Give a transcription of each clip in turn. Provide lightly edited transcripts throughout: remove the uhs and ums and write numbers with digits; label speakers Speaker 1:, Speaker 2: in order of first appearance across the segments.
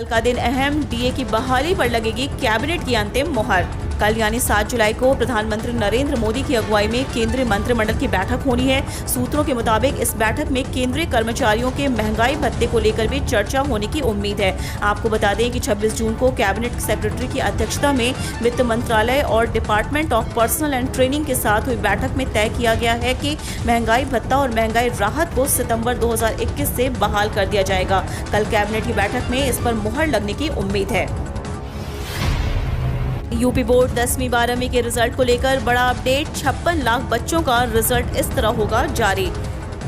Speaker 1: कल का दिन अहम, डीए की बहाली पर लगेगी कैबिनेट की अंतिम मुहर। कल यानी 7 जुलाई को प्रधानमंत्री नरेंद्र मोदी की अगुवाई में केंद्रीय मंत्रिमंडल की बैठक होनी है। सूत्रों के मुताबिक इस बैठक में केंद्रीय कर्मचारियों के महंगाई भत्ते को लेकर भी चर्चा होने की उम्मीद है। आपको बता दें कि 26 जून को कैबिनेट सेक्रेटरी की अध्यक्षता में वित्त मंत्रालय और department of personal and training के साथ हुई बैठक में तय किया गया है कि महंगाई भत्ता और महंगाई राहत को सितंबर 2021 से बहाल कर दिया जाएगा। कल कैबिनेट की बैठक में इस पर मुहर लगने की उम्मीद है। यूपी बोर्ड 10वीं 12वीं के रिजल्ट को लेकर बड़ा अपडेट। 56 लाख बच्चों का रिजल्ट इस तरह होगा जारी।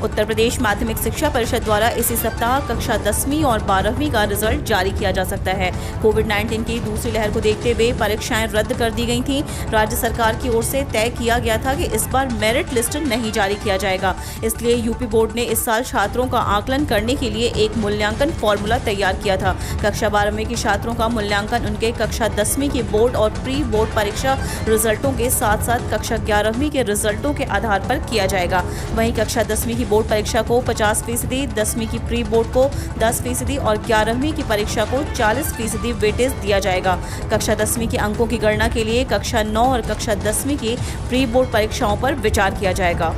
Speaker 1: उत्तर प्रदेश माध्यमिक शिक्षा परिषद द्वारा इसी सप्ताह कक्षा 10वीं और 12वीं का रिजल्ट जारी किया जा सकता है। कोविड-19 की दूसरी लहर को देखते हुए परीक्षाएं रद्द कर दी गई थीं। राज्य सरकार की ओर से तय किया गया था कि इस बार मेरिट लिस्ट नहीं जारी किया जाएगा। इसलिए यूपी बोर्ड ने इस साल छात्रों का आकलन करने के लिए एक मूल्यांकन फॉर्मूला तैयार किया था। कक्षा 12वीं के छात्रों का मूल्यांकन उनके कक्षा 10वीं की बोर्ड और प्री बोर्ड परीक्षा रिजल्टों के साथ साथ कक्षा 11वीं के रिजल्टों के आधार पर किया जाएगा। वहीं कक्षा 10वीं की बोर्ड परीक्षा को 50%, 10वीं की प्री बोर्ड को 10% और 11वीं की परीक्षा को 40% वेटेज दिया जाएगा। कक्षा 10वीं के अंकों की गणना के लिए कक्षा 9 और कक्षा 10वीं की प्री बोर्ड परीक्षाओं पर विचार किया जाएगा।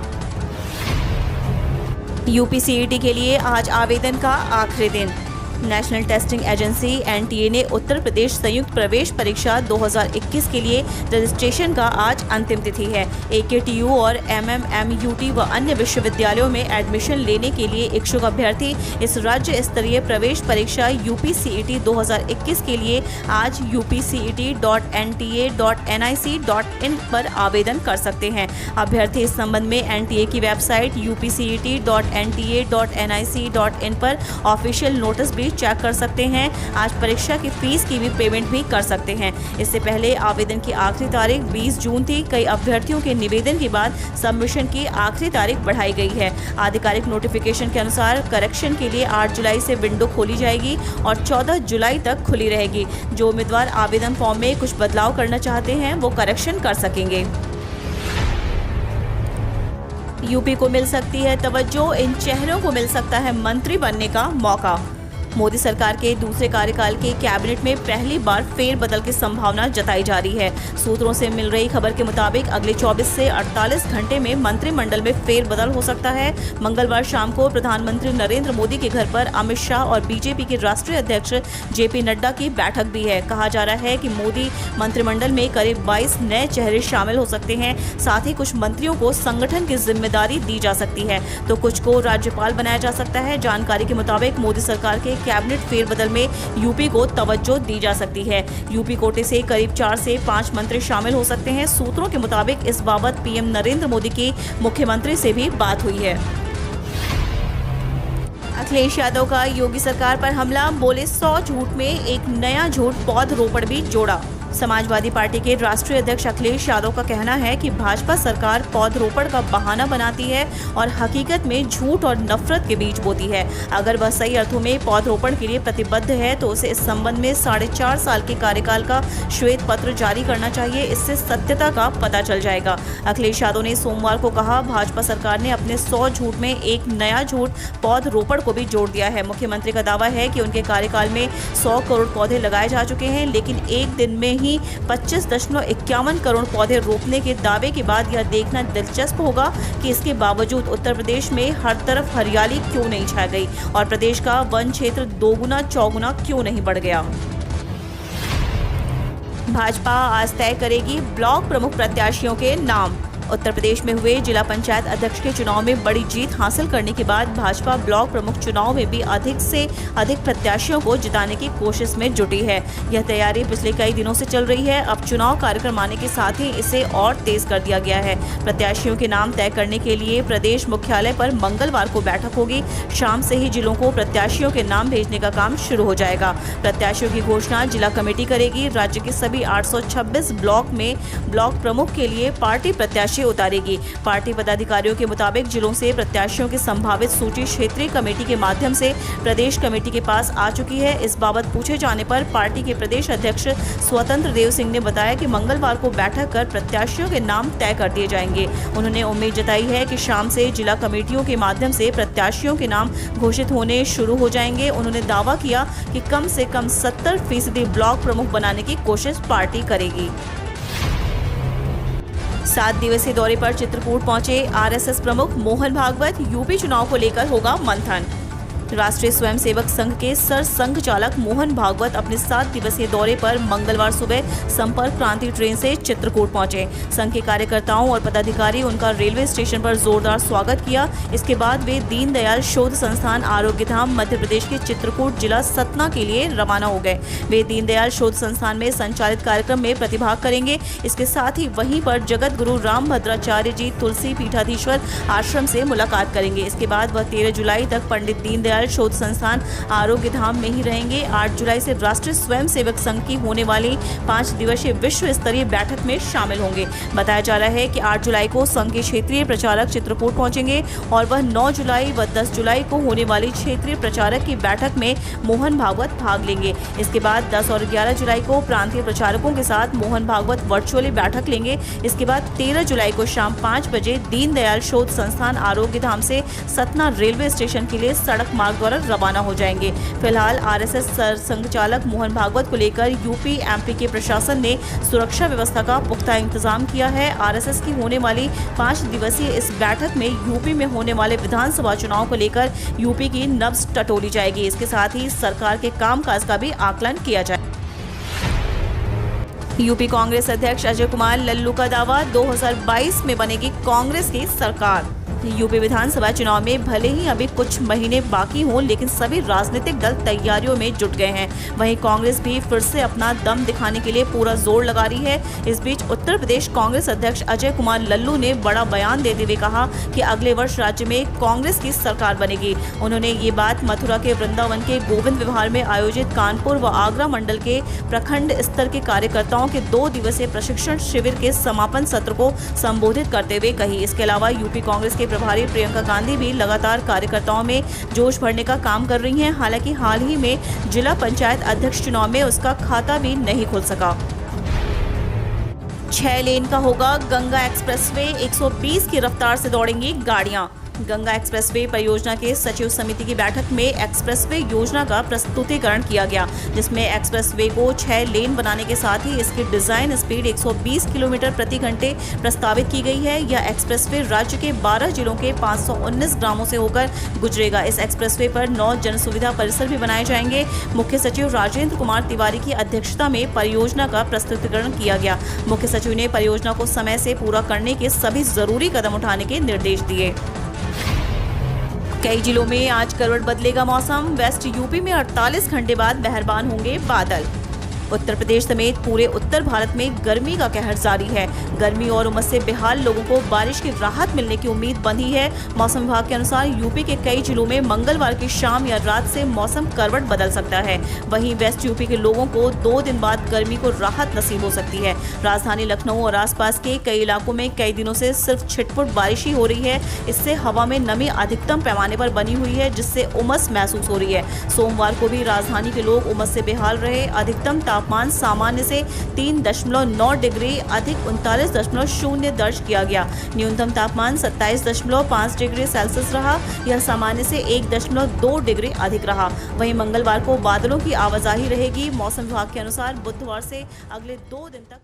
Speaker 1: यूपीसीईटी के लिए आज आवेदन का आखिरी दिन। नेशनल टेस्टिंग एजेंसी एनटीए ने उत्तर प्रदेश संयुक्त प्रवेश परीक्षा 2021 के लिए रजिस्ट्रेशन का आज अंतिम तिथि है। एकेटीयू और एमएमएमयूटी व अन्य विश्वविद्यालयों में एडमिशन लेने के लिए इच्छुक अभ्यर्थी इस राज्य स्तरीय प्रवेश परीक्षा यूपीसीईटी 2021 के लिए आज upcet.nta.nic.in पर आवेदन कर सकते हैं। अभ्यर्थी इस संबंध में एनटीए की वेबसाइट upcet.nta.nic.in पर ऑफिशियल नोटिस भी चेक कर सकते हैं। आज परीक्षा की फीस की भी पेमेंट भी कर सकते हैं। इससे पहले आवेदन की आखिरी तारीख 20 जून थी। कई अभ्यर्थियों के निवेदन के बाद सबमिशन की आखिरी तारीख बढ़ाई गई है। आधिकारिक नोटिफिकेशन के अनुसार करेक्शन के लिए 8 जुलाई से विंडो खोली जाएगी और 14 जुलाई तक खुली रहेगी। जो उम्मीदवार आवेदन फॉर्म में कुछ बदलाव करना चाहते हैं वो करेक्शन कर सकेंगे। यूपी को मिल सकती है तवज्जो, इन चेहरों को मिल सकता है मंत्री बनने का मौका। मोदी सरकार के दूसरे कार्यकाल के कैबिनेट में पहली बार फेरबदल की संभावना जताई जा रही है। सूत्रों से मिल रही खबर के मुताबिक अगले 24 से 48 घंटे में मंत्रिमंडल में फेरबदल हो सकता है। मंगलवार शाम को प्रधानमंत्री नरेंद्र मोदी के घर पर अमित शाह और बीजेपी के राष्ट्रीय अध्यक्ष जेपी नड्डा की बैठक भी है। कहा जा रहा है कि मोदी मंत्रिमंडल में करीब 22 नए चेहरे शामिल हो सकते हैं। साथ ही कुछ मंत्रियों को संगठन की जिम्मेदारी दी जा सकती है तो कुछ को राज्यपाल बनाया जा सकता है। जानकारी के मुताबिक मोदी सरकार के कैबिनेट फेरबदल में यूपी को तवज्जो दी जा सकती है। यूपी कोटे से करीब 4 से 5 मंत्री शामिल हो सकते हैं। सूत्रों के मुताबिक इस बाबत पीएम नरेंद्र मोदी की मुख्यमंत्री से भी बात हुई है। अखिलेश यादव का योगी सरकार पर हमला, बोले 100 झूठ में एक नया झूठ पौधरोपण भी जोड़ा। समाजवादी पार्टी के राष्ट्रीय अध्यक्ष अखिलेश यादव का कहना है कि भाजपा सरकार पौधरोपण का बहाना बनाती है और हकीकत में झूठ और नफरत के बीज बोती है। अगर वह सही अर्थों में पौधरोपण के लिए प्रतिबद्ध है तो उसे इस संबंध में 4.5 साल के कार्यकाल का श्वेत पत्र जारी करना चाहिए। इससे सत्यता का पता चल जाएगा। अखिलेश यादव ने सोमवार को कहा, भाजपा सरकार ने अपने 100 झूठ में एक नया झूठ पौधरोपण को भी जोड़ दिया है। मुख्यमंत्री का दावा है कि उनके कार्यकाल में 100 करोड़ पौधे लगाए जा चुके हैं, लेकिन एक दिन में ही 25.51 करोड़ पौधे रोपने के दावे के बाद यह देखना दिलचस्प होगा कि इसके बावजूद उत्तर प्रदेश में हर तरफ हरियाली क्यों नहीं छा गई और प्रदेश का वन क्षेत्र दोगुना चौगुना क्यों नहीं बढ़ गया। भाजपा आज तय करेगी ब्लॉक प्रमुख प्रत्याशियों के नाम। उत्तर प्रदेश में हुए जिला पंचायत अध्यक्ष के चुनाव में बड़ी जीत हासिल करने के बाद भाजपा ब्लॉक प्रमुख चुनाव में भी अधिक से अधिक प्रत्याशियों को जिताने की कोशिश में जुटी है। यह तैयारी पिछले कई दिनों से चल रही है। अब चुनाव कार्यक्रम आने के साथ ही इसे और तेज कर दिया गया है। प्रत्याशियों के नाम तय करने के लिए प्रदेश मुख्यालय पर मंगलवार को बैठक होगी। शाम से ही जिलों को प्रत्याशियों के नाम भेजने का काम शुरू हो जाएगा। प्रत्याशियों की घोषणा जिला कमेटी करेगी। राज्य के सभी 826 ब्लॉक में ब्लॉक प्रमुख के लिए पार्टी प्रत्याशी पर्चे उतारेगी। पार्टी पदाधिकारियों के मुताबिक जिलों से प्रत्याशियों की संभावित सूची क्षेत्रीय कमेटी के माध्यम से प्रदेश कमेटी के पास आ चुकी है। इस बाबत पूछे जाने पर पार्टी के प्रदेश अध्यक्ष स्वतंत्र देव सिंह ने बताया कि मंगलवार को बैठक कर प्रत्याशियों के नाम तय कर दिए जाएंगे। उन्होंने उम्मीद जताई है कि शाम से जिला कमेटियों के माध्यम से प्रत्याशियों के नाम घोषित होने शुरू हो जाएंगे। उन्होंने दावा किया कि कम से कम 70% ब्लॉक प्रमुख बनाने की कोशिश पार्टी करेगी। 7 दिवसीय दौरे पर चित्रकूट पहुंचे आरएसएस प्रमुख मोहन भागवत। यूपी चुनाव को लेकर होगा मंथन। राष्ट्रीय स्वयंसेवक संघ के सरसंघ चालक मोहन भागवत अपने 7 दिवसीय दौरे पर मंगलवार सुबह संपर्क क्रांति ट्रेन से चित्रकूट पहुंचे। संघ के कार्यकर्ताओं और पदाधिकारी उनका रेलवे स्टेशन पर जोरदार स्वागत किया। इसके बाद वे दीनदयाल शोध संस्थान आरोग्य धाम मध्य प्रदेश के चित्रकूट जिला सतना के लिए रवाना हो गए। वे दीनदयाल शोध संस्थान में संचालित कार्यक्रम में प्रतिभाग करेंगे। इसके साथ ही वहीं पर जगत गुरु रामभद्राचार्य जी तुलसी पीठाधीश्वर आश्रम से मुलाकात करेंगे। इसके बाद वह 13 जुलाई तक पंडित दीनदयाल शोध संस्थान आरोग्य धाम में ही रहेंगे। 8 जुलाई से राष्ट्रीय स्वयंसेवक संघ की होने वाली 5 दिवसीय विश्व स्तरीय बैठक में शामिल होंगे। बताया जा रहा है कि 8 जुलाई को संघ के क्षेत्रीय प्रचारक चित्रकूट पहुंचेंगे और वह 9 जुलाई व 10 जुलाई को होने वाली क्षेत्रीय प्रचारक की बैठक में मोहन भागवत भाग लेंगे। इसके बाद 10 और 11 जुलाई को प्रांतीय प्रचारकों के साथ मोहन भागवत वर्चुअली बैठक लेंगे। इसके बाद 13 जुलाई को शाम 5 बजे दीनदयाल शोध संस्थान आरोग्य धाम से सतना रेलवे स्टेशन के लिए सड़क मार्ग द्वारा रवाना हो जाएंगे। फिलहाल आरएसएस सरसंघ चालक मोहन भागवत को लेकर यूपी एमपी के प्रशासन ने सुरक्षा व्यवस्था का पुख्ता इंतजाम किया है। आरएसएस की होने वाली 5 दिवसीय इस बैठक में यूपी में होने वाले विधानसभा चुनाव को लेकर यूपी की नब्ज टटोली जाएगी। इसके साथ ही सरकार के कामकाज का भी आकलन किया जाए। यूपी कांग्रेस अध्यक्ष अजय कुमार लल्लू का दावा, 2022 में बनेगी कांग्रेस की सरकार। यूपी विधानसभा चुनाव में भले ही अभी कुछ महीने बाकी हों, लेकिन सभी राजनीतिक दल तैयारियों में जुट गए हैं। वहीं कांग्रेस भी फिर से अपना दम दिखाने के लिए पूरा जोर लगा रही है। इस बीच उत्तर प्रदेश कांग्रेस अध्यक्ष अजय कुमार लल्लू ने बड़ा बयान देते हुए कहा कि अगले वर्ष राज्य में कांग्रेस की सरकार बनेगी। उन्होंने ये बात मथुरा के वृंदावन के गोविंद विहार में आयोजित कानपुर व आगरा मंडल के प्रखंड स्तर के कार्यकर्ताओं के 2 दिवसीय प्रशिक्षण शिविर के समापन सत्र को संबोधित करते हुए कही। इसके अलावा यूपी कांग्रेस के प्रभारी प्रियंका गांधी भी लगातार कार्यकर्ताओं में जोश भरने का काम कर रही हैं। हालांकि हाल ही में जिला पंचायत अध्यक्ष चुनाव में उसका खाता भी नहीं खुल सका। 6 लेन का होगा गंगा एक्सप्रेसवे, 120 की रफ्तार से दौड़ेंगी गाड़ियां। गंगा एक्सप्रेसवे परियोजना के सचिव समिति की बैठक में एक्सप्रेसवे योजना का प्रस्तुतिकरण किया गया, जिसमें एक्सप्रेसवे को 6 लेन बनाने के साथ ही इसकी डिजाइन स्पीड 120 किलोमीटर प्रति घंटे प्रस्तावित की गई है। यह एक्सप्रेसवे राज्य के 12 जिलों के 519 ग्रामों से होकर गुजरेगा। इस एक्सप्रेसवे पर 9 जनसुविधा परिसर भी बनाए जाएंगे। मुख्य सचिव राजेंद्र कुमार तिवारी की अध्यक्षता में परियोजना का प्रस्तुतिकरण किया गया। मुख्य सचिव ने परियोजना को समय से पूरा करने के सभी जरूरी कदम उठाने के निर्देश दिए। कई जिलों में आज करवट बदलेगा मौसम। वेस्ट यूपी में 48 घंटे बाद मेहरबान होंगे बादल। उत्तर प्रदेश समेत पूरे उत्तर भारत में गर्मी का कहर जारी है। गर्मी और उमस से बेहाल लोगों को बारिश की राहत मिलने की उम्मीद बंधी है। मौसम विभाग के अनुसार यूपी के कई जिलों में मंगलवार की शाम या रात से मौसम करवट बदल सकता है। वहीं वेस्ट यूपी के लोगों को 2 दिन बाद गर्मी को राहत नसीब हो सकती है। राजधानी लखनऊ और आसपास के कई इलाकों में कई दिनों से सिर्फ छिटपुट बारिश ही हो रही है। इससे हवा में नमी अधिकतम पैमाने पर बनी हुई है, जिससे उमस महसूस हो रही है। सोमवार को भी राजधानी के लोग उमस से बेहाल रहे। अधिकतम तापमान सामान्य से 3.9 डिग्री अधिक 39.0 दर्ज किया गया। न्यूनतम तापमान 27.5 डिग्री सेल्सियस रहा। यह सामान्य से 1.2 डिग्री अधिक रहा। वहीं मंगलवार को बादलों की आवाजाही रहेगी। मौसम विभाग के अनुसार बुधवार से अगले 2 दिन तक